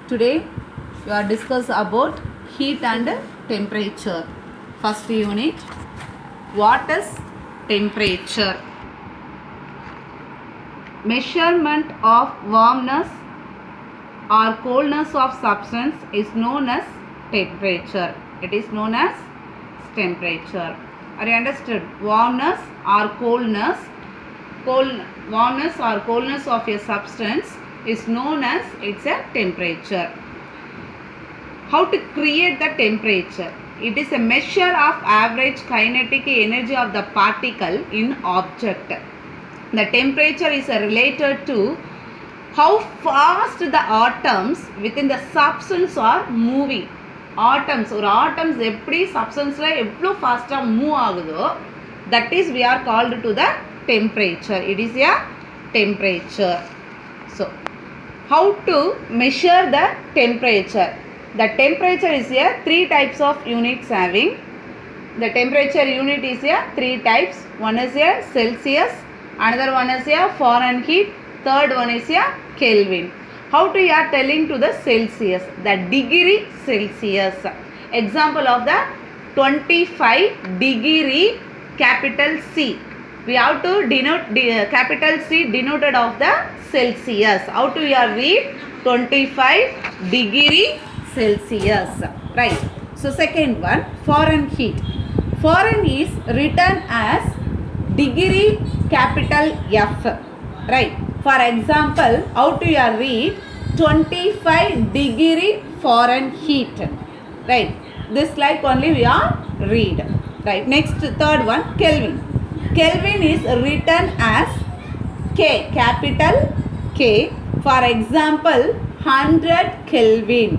Today we are discuss about heat and temperature. First unit, what is temperature? Measurement of warmness or coldness of substance is known as temperature. It is known as temperature. Are you understood? Warmness or coldness, warmness or coldness of a substance is known as its a temperature. How to create the temperature? It is a measure of average kinetic energy of the particle in object. The temperature is related to how fast the atoms within the substance are moving. Atoms or atoms எப்படி substanceல எவ்வளோ ஃபாஸ்ட்டாக move ஆகுதோ that is we are called to the temperature. It is a temperature. So how to measure the temperature? The temperature is a three types of units having. The temperature unit is a three types. One is a Celsius, another one is a Fahrenheit, third one is a Kelvin. How to you are telling to the Celsius? The degree Celsius. Example of the 25 degree capital C. We have to denote capital C denoted of the Celsius. How to you are read 25 degree Celsius. Right. So second one, Fahrenheit. Foreign is written as degree capital F. Right. For example, how to you are read 25 degree Fahrenheit. Right. This like only we are read. Right. Next third one, Kelvin. Kelvin is written as K, capital K. For example, 100 Kelvin.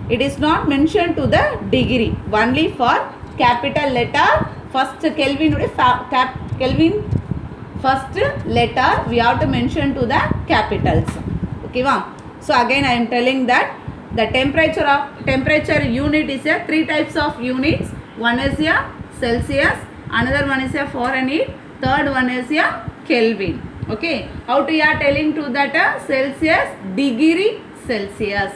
It is not mentioned to the degree. Only for capital letter. First Kelvin, Kelvin first letter we have to mention to the capitals. Okay, wow. So again I am telling that the temperature unit is a three types of units. One is a Celsius, another one is a Fahrenheit, third one is a Kelvin. Okay, how to you are telling to that Celsius degree Celsius.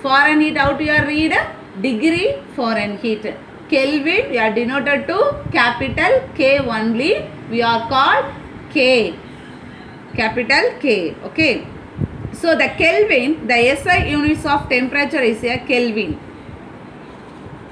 Fahrenheit, how to you are read degree Fahrenheit. Kelvin we are denoted to capital K only. We are called K, capital K. Okay. So the Kelvin, the SI units of temperature is a Kelvin.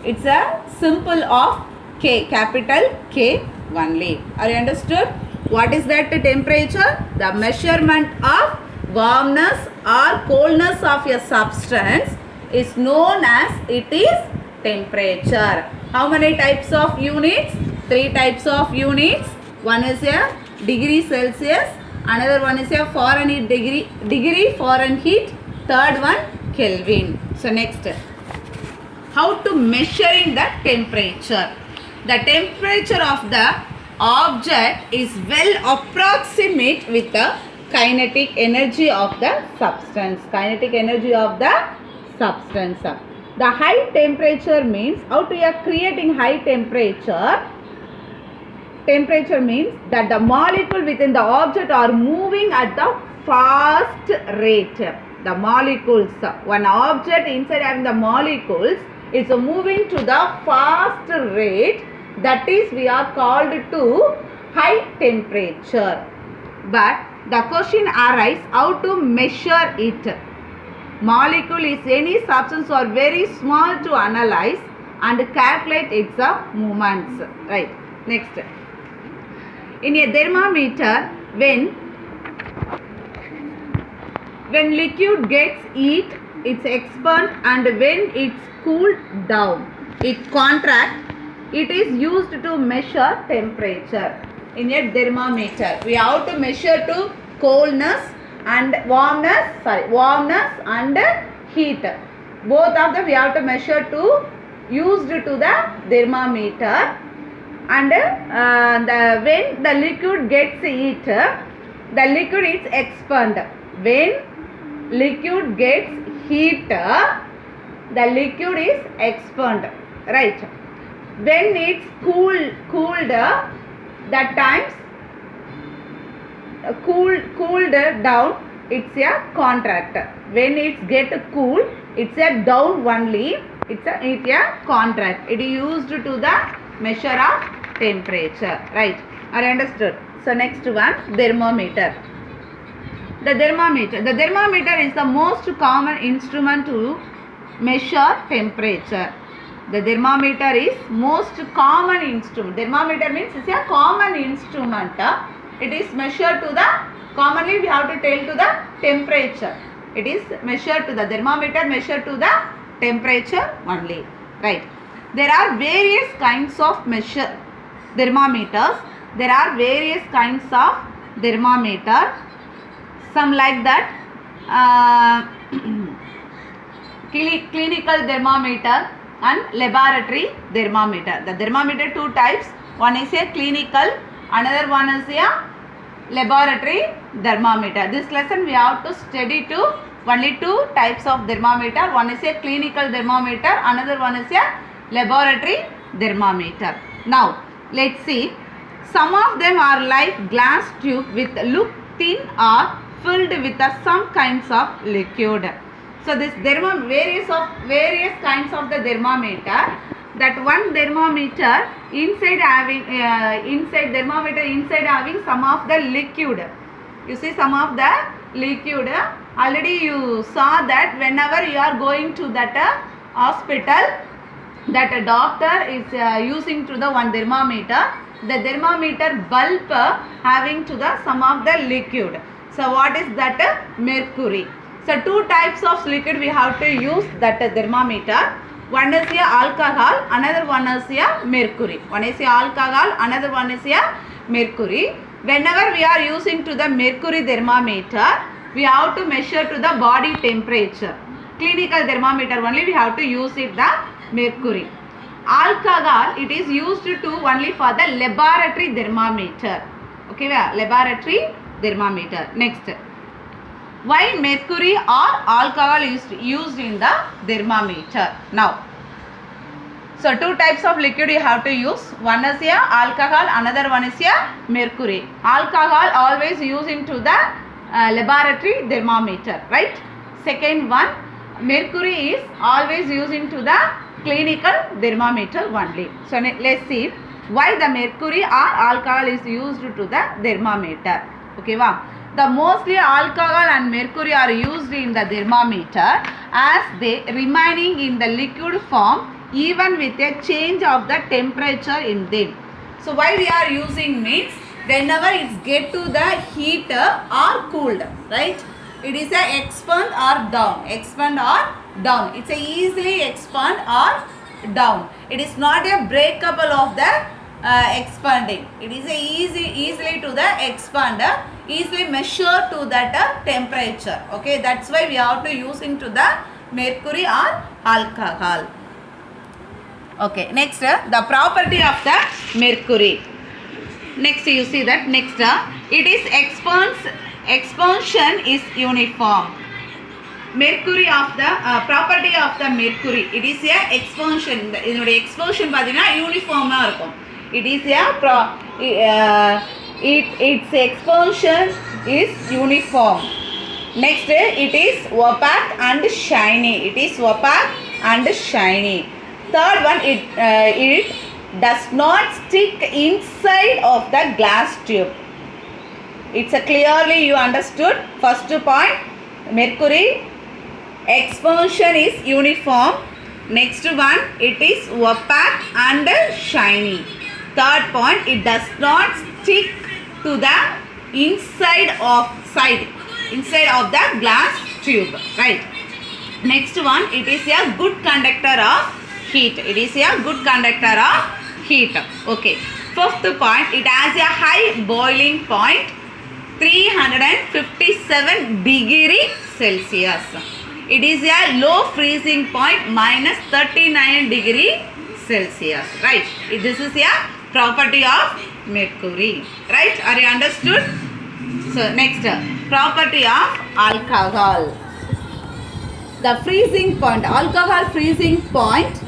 It's a symbol of K, capital K only. Are you understood? What is that temperature? The measurement of warmness or coldness of a substance is known as it is temperature. How many types of units? Three types of units. One is a degree Celsius, another one is a Fahrenheit degree Fahrenheit, third one Kelvin. So next, how to measuring the temperature? The temperature of the object is well approximate with the kinetic energy of the substance. Kinetic energy of the substance. The high temperature means how to you are creating high temperature. Temperature means that the molecule within the object are moving at the fast rate. The molecules, one object inside having the molecules is moving to the fast rate. That is we are called to high temperature. But the question arises how to measure it. Molecule is any substance or very small to analyze and calculate its movements. Right. Next. In a thermometer, when liquid gets heat, it's expand, and when it's cooled down, it contract. It is used to measure temperature. In a thermometer, we have to measure to coldness and warmness and heat. Both of them we have to measure to used to the thermometer. And when the liquid gets heat, the liquid is expand. When liquid gets heat, the liquid is expand. Right. When it's cooled, that times cooled down, it's a contract. When it get cool, It's a down only. It's a contract. It is used to the measure of temperature. Right? Are you understood? So next one, thermometer. The thermometer is the most common instrument to measure temperature. The thermometer is most common instrument. Thermometer means it's a common instrument. It is measured to the, commonly we have to tell to the temperature. It is measured to the thermometer, measured to the temperature only. Right. There are various kinds of thermometers. There are various kinds of thermometer. Some like that. Clinical thermometer and laboratory thermometer. The thermometer two types. One is a clinical, another one is a laboratory thermometer. This lesson we have to study to only two types of thermometer. One is a clinical thermometer, another one is a laboratory thermometer. Now let's see. Some of them are like glass tube with look thin or filled with some kinds of liquid. So this various kinds of the thermometer. That one thermometer inside having some of the liquid. You see some of the liquid. Already you saw that whenever you are going to that hospital, that a doctor is using to the one thermometer. The thermometer bulb having to the some of the liquid. So what is that? Mercury. So two types of liquid we have to use that thermometer. One is a alcohol, another one is a mercury. One is a alcohol, another one is a mercury. Whenever we are using to the mercury thermometer, we have to measure to the body temperature. Clinical thermometer only we have to use it the mercury. Alcohol, it is used to only for the laboratory thermometer. Okay, laboratory thermometer. Next, why mercury or alcohol is used in the thermometer? Now, so two types of liquid you have to use. One is a alcohol, another one is a mercury. Alcohol always used into the laboratory thermometer, right? Second one, mercury is always used into the clinical thermometer only. So let's see why the mercury or alcohol is used to the thermometer. Okay, wow. The mostly alcohol and mercury are used in the thermometer as they remaining in the liquid form even with a change of the temperature in them. So why we are using means whenever it get to the heat or cooled, right? It is a expand or down. Expand or down. It's a easily expand or down. It is not a breakable of the expanding. It is a easily to the expander, easily measure to that temperature. Okay, that's why we have to use into the mercury or alcohol. Okay, next the property of the mercury. Next you see that next it is expansion is uniform. Mercury of the property of the mercury, it is a expansion. Expansion uniform. It is a its expansion is uniform. Next, it is opaque and shiny. It is opaque and shiny. Third one, it does not stick inside of the glass tube. It's a clearly you understood. First point, mercury expansion is uniform. Next one, it is opaque and shiny. Third point, it does not stick to the inside of the glass tube, right? Next one, it is a good conductor of heat. It is a good conductor of heat. Okay. Fifth point, it has a high boiling point, 357 degree Celsius. It is a low freezing point, minus 39 degree Celsius, right? This is a property of mercury, right? Are you understood? So next, property of alcohol. The freezing point, alcohol freezing point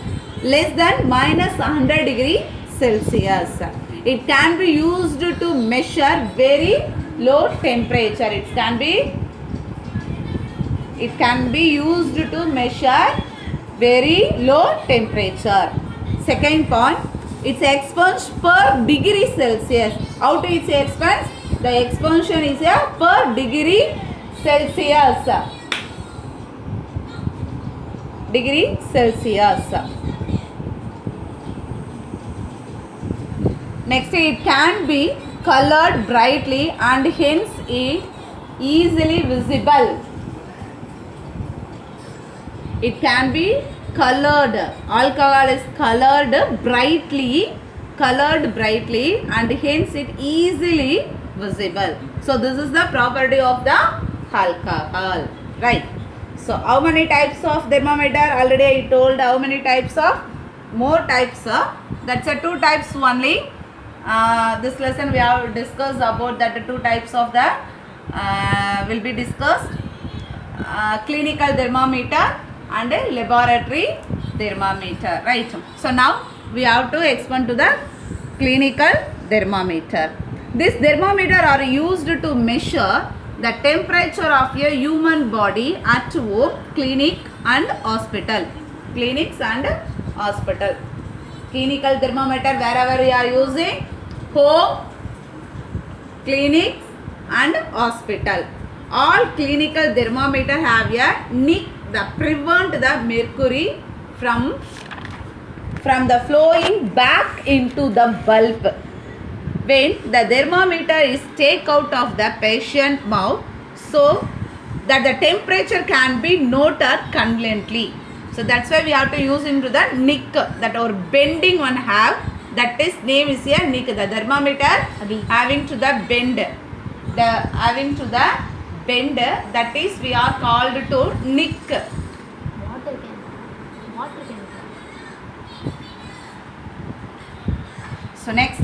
less than minus 100 degree Celsius. It can be used to measure very low temperature. It can be it can be used to measure very low temperature. Second point, it's expunged per degree Celsius. How to it's expunged? The expansion is a per degree Celsius. Degree Celsius. Next, it can be colored brightly and hence it easily visible. It can be colored. Alcohol is colored brightly and hence it easily visible. So this is the property of the alcohol, right? So how many types of thermometer? Already I told how many types of, more types. That's a 2 types only. This lesson we have discussed about that 2 types of the will be discussed. Clinical thermometer and a laboratory thermometer, right? So now we have to expand to the clinical thermometer. This thermometer are used to measure the temperature of a human body at home, clinic and hospital. Clinics and hospital. Clinical thermometer wherever we are using, home, clinics and hospital. All clinical thermometer have a nick that prevent the mercury from the flowing back into the bulb. When the thermometer is taken out of the patient mouth, so that the temperature can be noted conveniently. So that's why we have to use into the nick that our bending one have. That is name is here nick. The thermometer having to the bend. Having to the bend, that is we are called to nick. Water can. So next